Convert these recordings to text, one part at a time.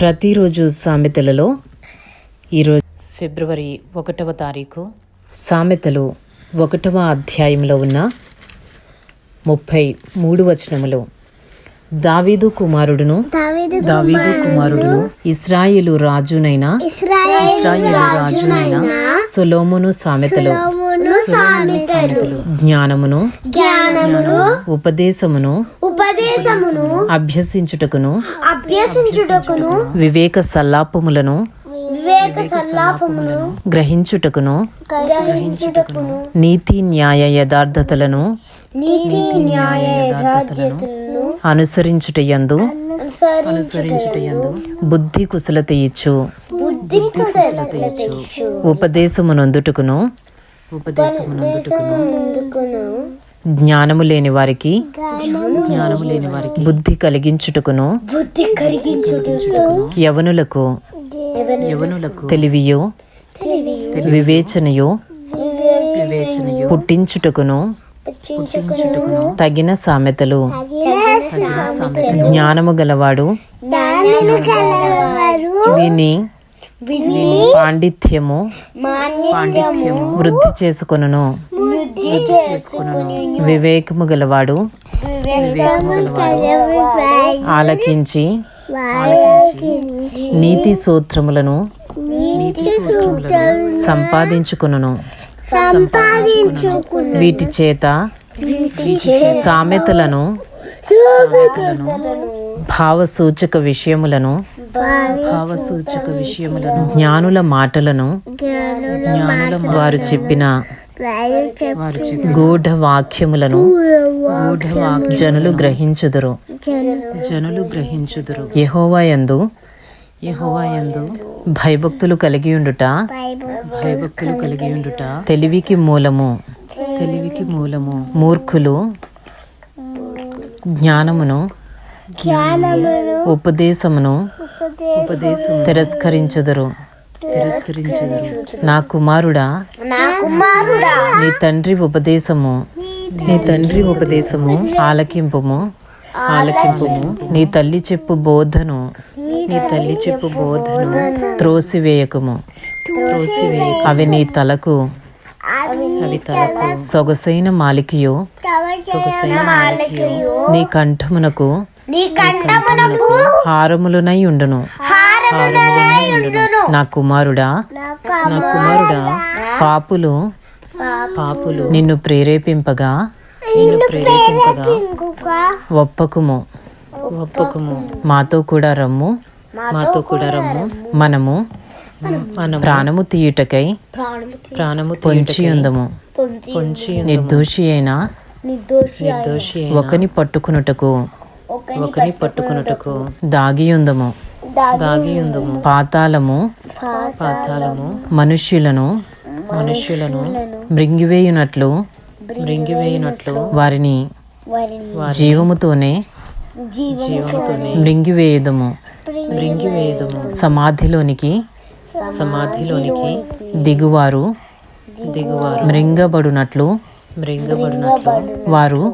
ప్రతిరోజు సామెతలలో ఈరోజు ఫిబ్రవరి 1వ తారీఖు సామెతలు 1వ అధ్యాయంలో ఉన్న 33 వచనములు. దావీదు కుమారుడును ఇశ్రాయేలు రాజునైన సొలొమోను సామెతలు. జ్ఞానమును ఉపదేశమును అభ్యసించుటకును వివేక సల్లాపములను గ్రహించుటకును నీతి న్యాయ యథార్థతలను అనుసరించుటయందు బుద్ధి కుశలత ఇచ్చు. ఉపదేశమునందుటకును జ్ఞానము లేని వారికి బుద్ధి కలిగించుటకును యవనులకు తెలివియో వివేచనయో పుట్టించుటకును తగిన సామెతలు. జ్ఞానము గలవాడు విని పాండిత్యము వృద్ధి చేసుకొనును. వివేకము గలవాడు ఆలకించి నీతి సూత్రములను సంపాదించుకొనును. వీటి చేత సామెతలను భావసూచక విషయములను జ్ఞానుల మాటలను వారు చెప్పిన గూఢ వాక్యములను జనులు గ్రహించుదురు. యెహోవాయందు భయభక్తులు కలిగి ఉండుట తెలివికి మూలము. మూర్ఖులు జ్ఞానమును ఉపదేశమును తిరస్కరించుదురు. నా కుమారుడా నీ తండ్రి ఉపదేశము ఆలకింపుము. నీ తల్లి చెప్పు బోధను త్రోసివేయకుము. అవి నీ తలకు సొగసైన మాలికయో నీ కంఠమునకు హారములునై ఉండును. నా కుమారుడా పాపులు నిన్ను ప్రేరేపింపగా ఒప్పకుము. మాతో కూడా రమ్ము మనము ప్రాణము తీయుటకై పొంచి ఉందము. నిర్దోషి అయిన ఒకని పట్టుకునుటకు దాగియుందము. పాతాళము మనుష్యులను మృంగివేయునట్లు వారిని జీవముతోనే మృంగివేయుదము. సమాధిలోనికి దిగువారు మృంగబడునట్లు వారు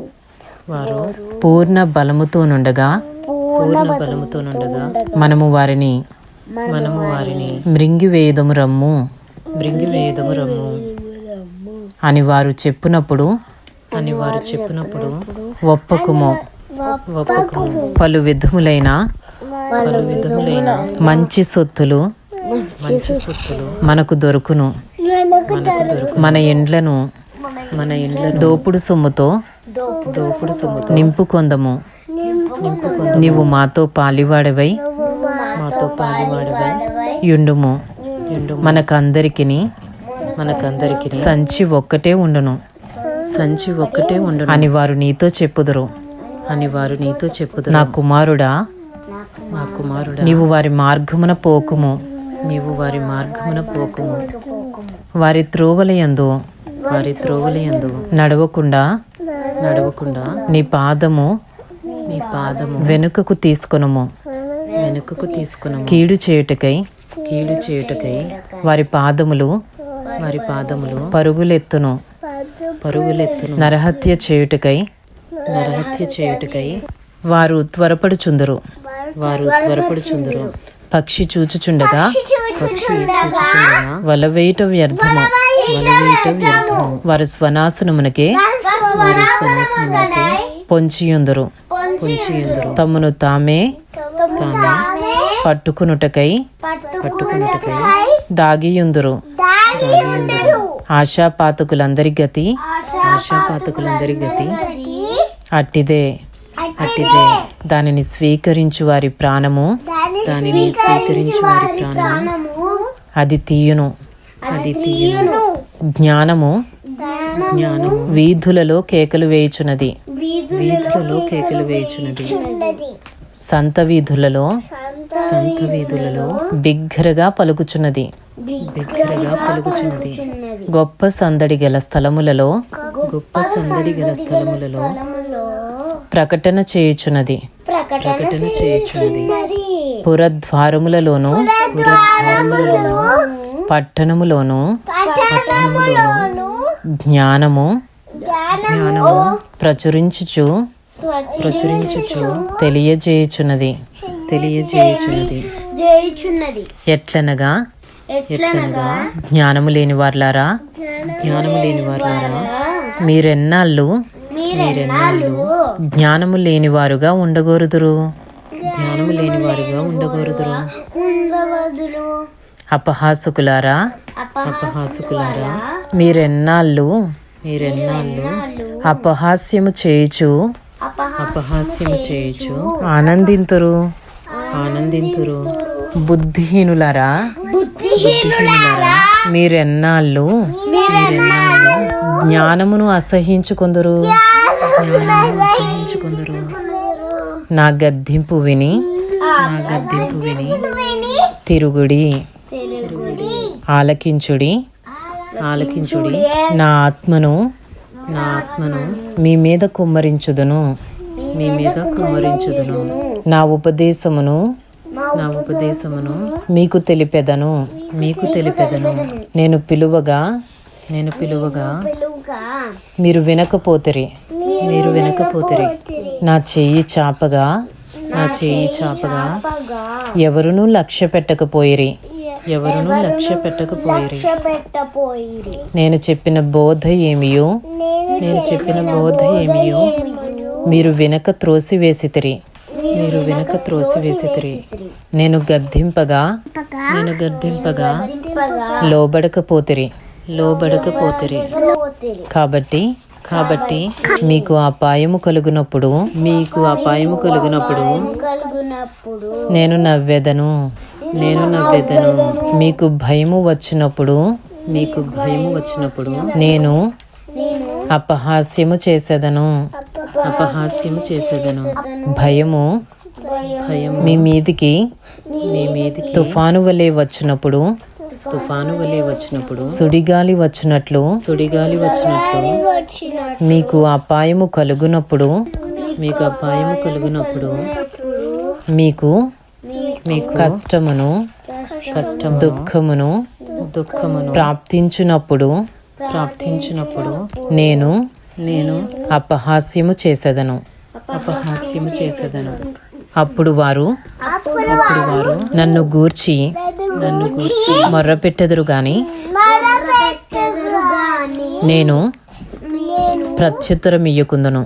పూర్ణ బలముతో నుండగా మనము వారిని మృంగివేయుదము రమ్ము అని వారు చెప్పినప్పుడు ఒప్పకుము. పలు విధములైన మంచి సొత్తులు మనకు దొరుకును. మన ఇండ్లను దోపుడు సొమ్ముతో నింపుకొందము. నీవు మాతో పాలివాడవై యుండుము. మనకందరికి సంచి ఒక్కటే ఉండును అని వారు నీతో చెప్పుదురు. నా కుమారుడా నీవు వారి మార్గమున పోకుము. వారి త్రోవలయందు నడవకుండా నీ పాదము వెనుకకు తీసుకొనుము. కీడు చేయుటకై వారి పాదములు పరుగులెత్తును. నరహత్య చేయుటకై వారు త్వరపడుచుందరు. పక్షి చూచుచుండగా వల వేయుట వ్యర్థము వారి స్వనాశనమునకే పొంచియుందురు తమ్మును తామే పట్టుకునుటకై దాగియుందురు. ఆశాపాతకులందరి గతి అట్టిదే. దానిని స్వీకరించు వారి ప్రాణము అది తీయును. జ్ఞానము వీధులలో కేకలు వేయుచున్నది. సంత వీధులలో బిగ్గరగా పలుకుచున్నది. గొప్ప సందడి గల స్థలములలో ప్రకటన చేయుచున్నది. పురద్వారములలోను పట్టణములోను జ్ఞానము ప్రచురించుచు తెలియజేయుచున్నది. ఎట్లనగా జ్ఞానము లేని వార్లారా మీరెన్నాళ్ళు జ్ఞానము లేని వారుగా ఉండగోరుదురు. అపహాసకులారా మీరెన్నాళ్ళు అపహాస్యము చేయుచు ఆనందింతురు. బుద్ధిహీనులారా మీరెన్నాళ్ళు జ్ఞానమును అసహించుకొందురు. నా గద్దింపు విని తిరుగుడి. ఆలకించుడి. నా ఆత్మను మీ మీద కుమ్మరించుదును. నా ఉపదేశమును మీకు తెలిపెదను. నేను పిలువగా మీరు వినకపోతిరి. నా చెయ్యి చాపగా ఎవరునూ లక్ష్య పెట్టకపోయిరి. నేను చెప్పిన బోధ ఏమియో మీరు వెనక త్రోసివేసితిరి. నేను గద్దింపగా లోబడకపోతిరి. కాబట్టి మీకు అపాయము కలుగునప్పుడు నేను నవ్వెదను. మీకు భయము వచ్చినప్పుడు నేను అపహాస్యము చేసేదను. భయము మీ మీదికి తుఫాను వలె వచ్చినప్పుడు సుడిగాలి వచ్చినట్లు మీకు అపాయము కలుగునప్పుడు మీకు కష్టమును దుఃఖమును ప్రాప్తించునప్పుడు నేను అపహాస్యము చేసేదను. అప్పుడు వారు నన్ను గూర్చి మొర్రపెట్టెదరు గాని నేను ప్రత్యుత్తరం ఇయ్యకుందును.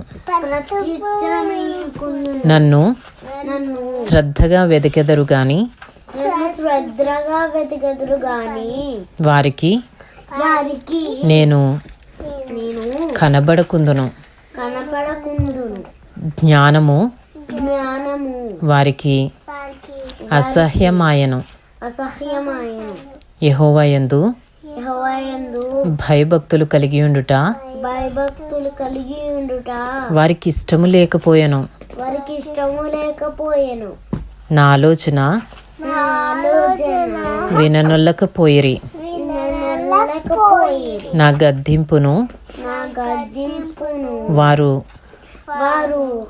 నన్ను శ్రద్ధగా వెదకెదరు గాని వారికి నేను కనబడకుందును. జ్ఞానము వారికి అసహ్యమాయను. యెహోవా యందు భయభక్తులు కలిగి ఉండుట వారికి ఇష్టము లేకపోయెను. నా ఆలోచన విననొల్లకపోయిరి. నా గద్దింపును వారు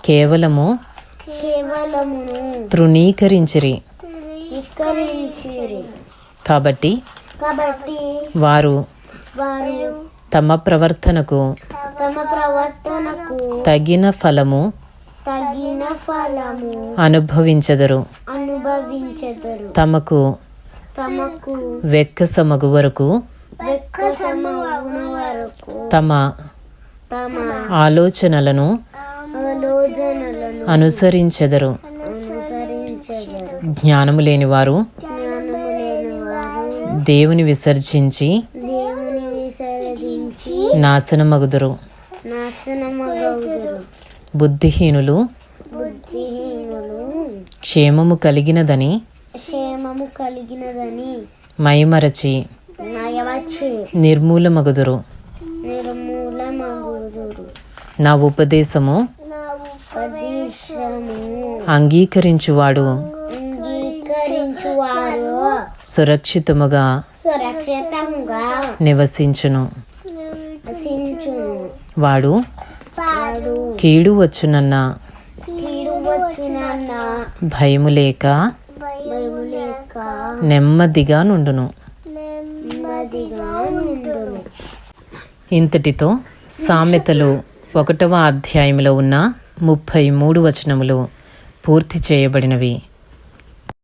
కేవలము తృణీకరించిరి. కాబట్టి వారు తమ ప్రవర్తనకు తగిన ఫలము తగిన ఫలము అనుభవించెదరు. తమకు వెక్కసమగు వరకు తమ ఆలోచనలను అనుసరించెదరు. జ్ఞానము లేనివారు దేవుని విసర్జించి నాశనమగుదురు. బుద్ధిహీనులు క్షేమము కలిగినదని మైమరచి నిర్మూలమగుదురు. నా ఉపదేశము అంగీకరించువాడు సురక్షితముగా నివసించును. వాడు కీడు వచ్చునన్న భయము లేక నెమ్మదిగా నుండును. ఇంతటితో సామెతలు 1వ అధ్యాయంలో ఉన్న 33 వచనములు పూర్తి చేయబడినవి.